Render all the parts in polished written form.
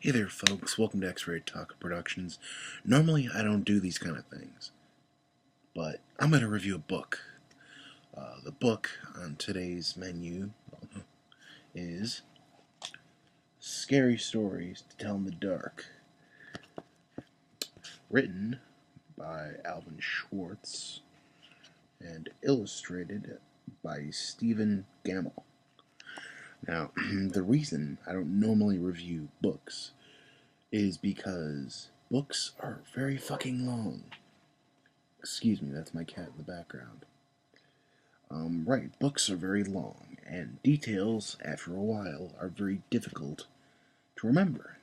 Hey there, folks. Welcome to X-Ray Talk Productions. Normally, I don't do these kind of things, but I'm going to review a book. The book on today's menu is Scary Stories to Tell in the Dark, written by Alvin Schwartz and illustrated by Stephen Gammell. Now, the reason I don't normally review books is because books are very fucking long. Excuse me, that's my cat in the background. Right, books are very long, and details, after a while, are very difficult to remember.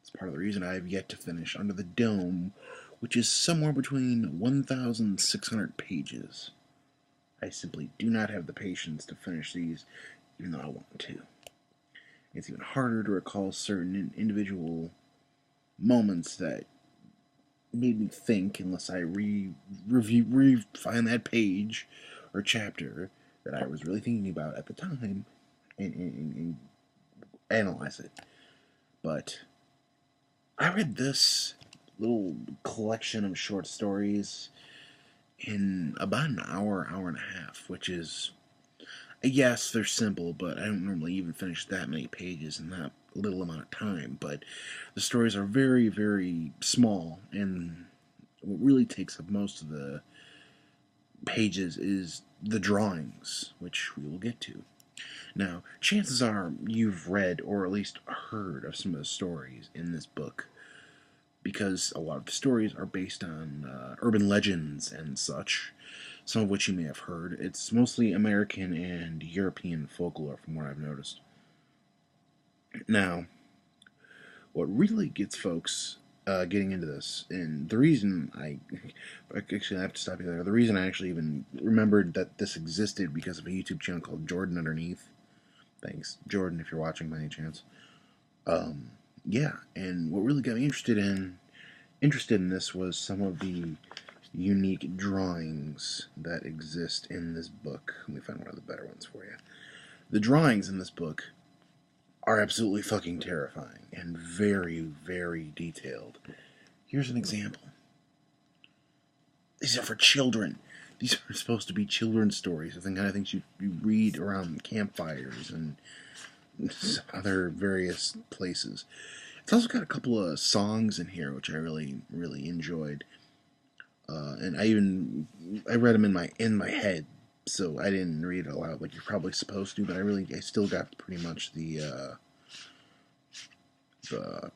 It's part of the reason I have yet to finish Under the Dome, which is somewhere between 1,600 pages. I simply do not have the patience to finish these, even though I want to. It's even harder to recall certain individual moments that made me think unless I find that page or chapter that I was really thinking about at the time and analyze it. But I read this little collection of short stories in about an hour, hour and a half, which is, yes, they're simple, but I don't normally even finish that many pages in that little amount of time. But the stories are very, very small, and what really takes up most of the pages is the drawings, which we will get to. Now, chances are you've read or at least heard of some of the stories in this book, because a lot of the stories are based on urban legends and such, some of which you may have heard. It's mostly American and European folklore, from what I've noticed. Now, what really gets folks getting into this, and the reason I have to stop you there. The reason I actually even remembered that this existed because of a YouTube channel called Jordan Underneath. Thanks, Jordan, if you're watching by any chance. Yeah, and what really got me interested in this was some of the unique drawings that exist in this book. Let me find one of the better ones for you. The drawings in this book are absolutely fucking terrifying and very, very detailed. Here's an example. These are for children. These are supposed to be children's stories. The kind of things you read around campfires and other various places. It's also got a couple of songs in here which I really, really enjoyed. And I read them in my head, so I didn't read it aloud like you're probably supposed to. But I still got pretty much the the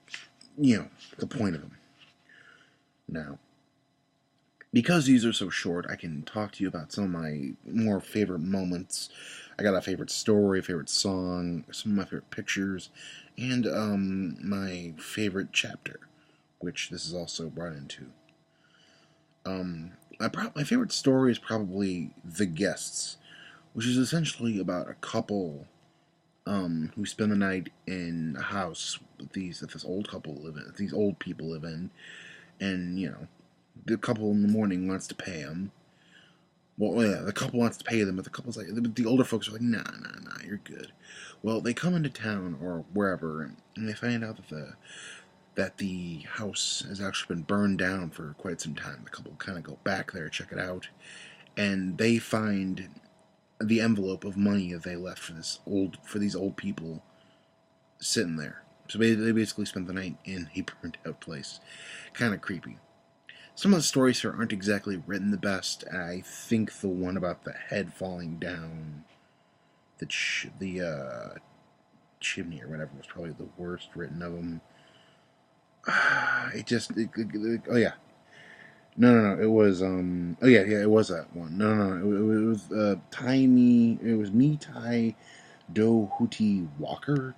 point of them. Now, because these are so short, I can talk to you about some of my more favorite moments. I got a favorite story, favorite song, some of my favorite pictures, and my favorite chapter, which this is also brought into. My favorite story is probably The Guests, which is essentially about a couple who spend the night in a house that this old couple live in, these old people live in, and the couple in the morning wants to pay them. Well, yeah, the couple wants to pay them, but the older folks are like, nah, you're good. Well, they come into town or wherever, and they find out that the house has actually been burned down for quite some time. The couple kind of go back there, check it out, and they find the envelope of money that they left for these old people sitting there. So they basically spent the night in a burned out place. Kind of creepy. Some of the stories here aren't exactly written the best. I think the one about the head falling down the chimney or whatever was probably the worst written of them. Oh yeah. No. It was Oh yeah. It was that one. No. It was Tiny. It was me, Ty, Do Hootie Walker.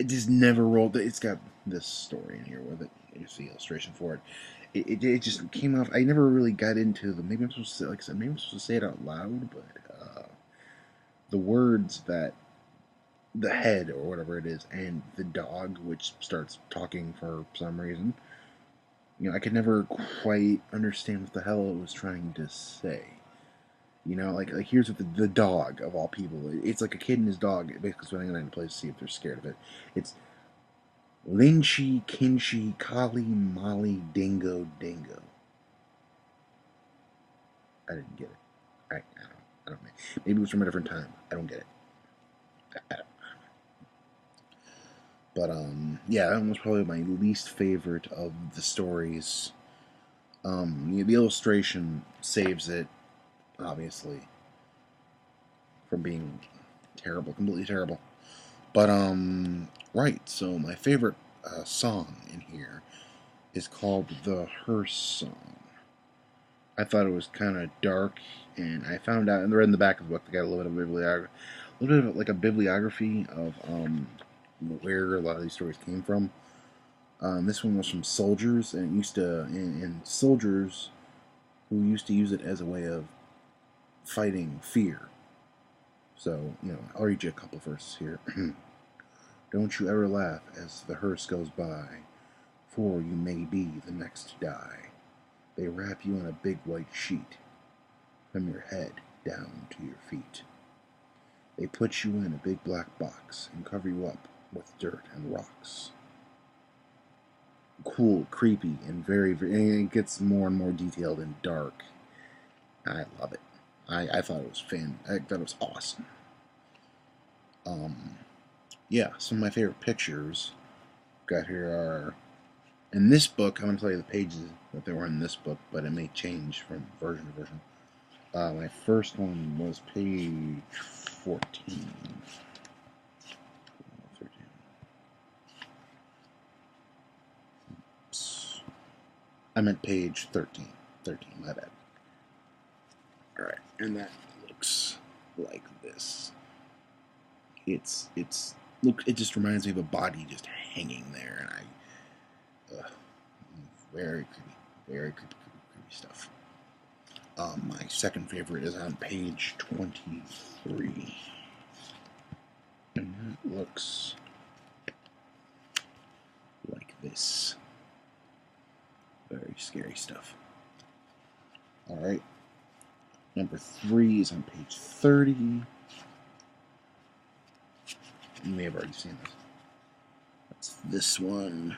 It just never rolled. It's got this story in here with it. Here's the illustration for it. It just came off. I never really got into the. Maybe I'm supposed to say, like I said, maybe I'm supposed to say it out loud, but the words that the head or whatever it is, and the dog, which starts talking for some reason. I could never quite understand what the hell it was trying to say. Like here's what the dog of all people. It's like a kid and his dog basically spending the night in a place to see if they're scared of it. It's Lynchy, Kinchy, Kali, Molly, Dingo, Dingo. I didn't get it. I don't know. Maybe it was from a different time. I don't get it. I don't. But yeah, that was probably my least favorite of the stories. The illustration saves it, obviously, from being terrible, completely terrible. But right. So my favorite song in here is called the Hearse Song. I thought it was kind of dark, and I found out, and they're in the back of the book. They got a little bit of bibliography, a little bit of like a bibliography of where a lot of these stories came from. This one was from soldiers, and it used to, and soldiers who used to use it as a way of fighting fear. So, I'll read you a couple verses here. Don't you ever laugh as the hearse goes by, for you may be the next to die. They wrap you in a big white sheet, from your head down to your feet. They put you in a big black box and cover you up with dirt and rocks. Cool, creepy, and and it gets more and more detailed and dark. I love it. I thought it was I thought it was awesome. Yeah, some of my favorite pictures got here are, in this book, I'm going to tell you the pages that they were in this book, but it may change from version to version. My first one was page 14. Oops. I meant page 13. 13, my bad. Alright, and that looks like this. It just reminds me of a body just hanging there, and very creepy stuff. My second favorite is on page 23, and it looks like this. Very scary stuff. Alright, number 3 is on page 30. You may have already seen this. That's this one.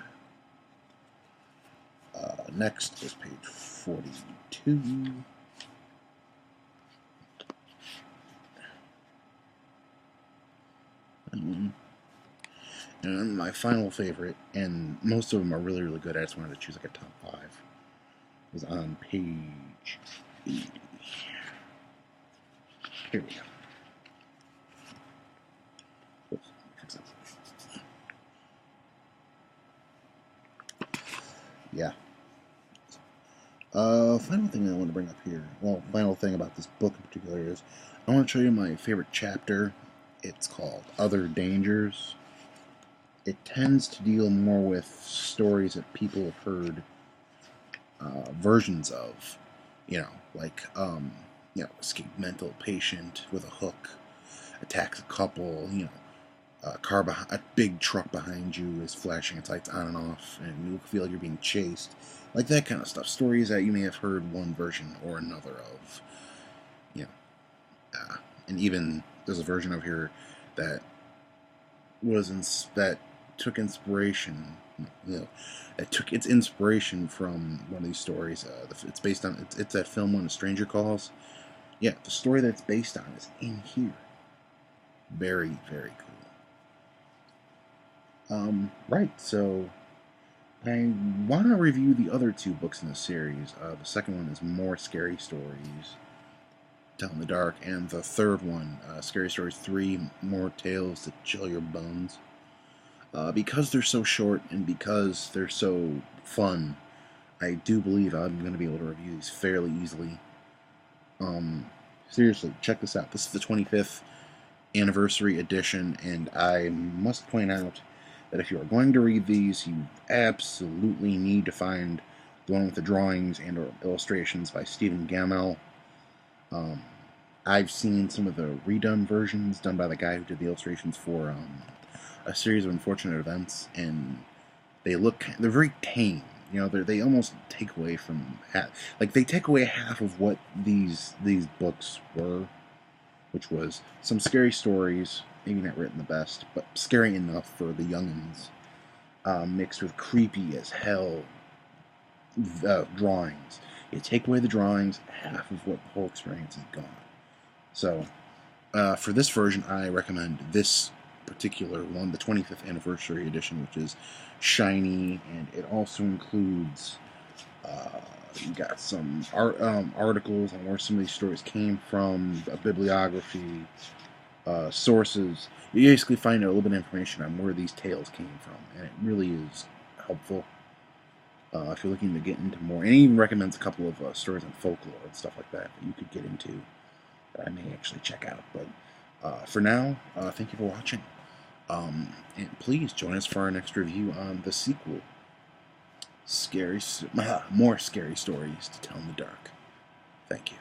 Next is page 42. And my final favorite, and most of them are really, really good. I just wanted to choose like a top 5. Is on page 80. Here we go. Yeah. Final thing I want to bring up here, final thing about this book in particular is, I want to show you my favorite chapter. It's called Other Dangers. It tends to deal more with stories that people have heard versions of, like, escaped mental patient with a hook, attacks a couple, a big truck behind you is flashing its lights on and off, and you feel like you're being chased. Like that kind of stuff. Stories that you may have heard one version or another of. And even there's a version of here that that took inspiration. It took its inspiration from one of these stories. It's based on it's that film When a Stranger Calls. Yeah, the story that it's based on is in here. Very, very cool. Right, so I want to review the other 2 books in the series. The second one is More Scary Stories, Tell in the Dark, and the third one, Scary Stories 3, More Tales to Chill Your Bones. Because they're so short and because they're so fun, I do believe I'm going to be able to review these fairly easily. Seriously, check this out. This is the 25th anniversary edition, and I must point out that if you are going to read these, you absolutely need to find the one with the drawings and or illustrations by Stephen Gammell. I've seen some of the redone versions done by the guy who did the illustrations for A Series of Unfortunate Events, and they're very tame. They almost take away from they take away half of what these books were, which was some scary stories, maybe not written the best, but scary enough for the youngins. mixed with creepy as hell drawings. You take away the drawings, half of what the whole experience is gone. So, for this version, I recommend this particular one, the 25th anniversary edition, which is shiny, and it also includes you got some articles on where some of these stories came from, a bibliography, sources. You basically find out a little bit of information on where these tales came from, and it really is helpful if you're looking to get into more. And it even recommends a couple of stories on folklore and stuff like that that you could get into that I may actually check out. But for now, thank you for watching. And please join us for our next review on the sequel, more scary stories to tell in the dark. Thank you.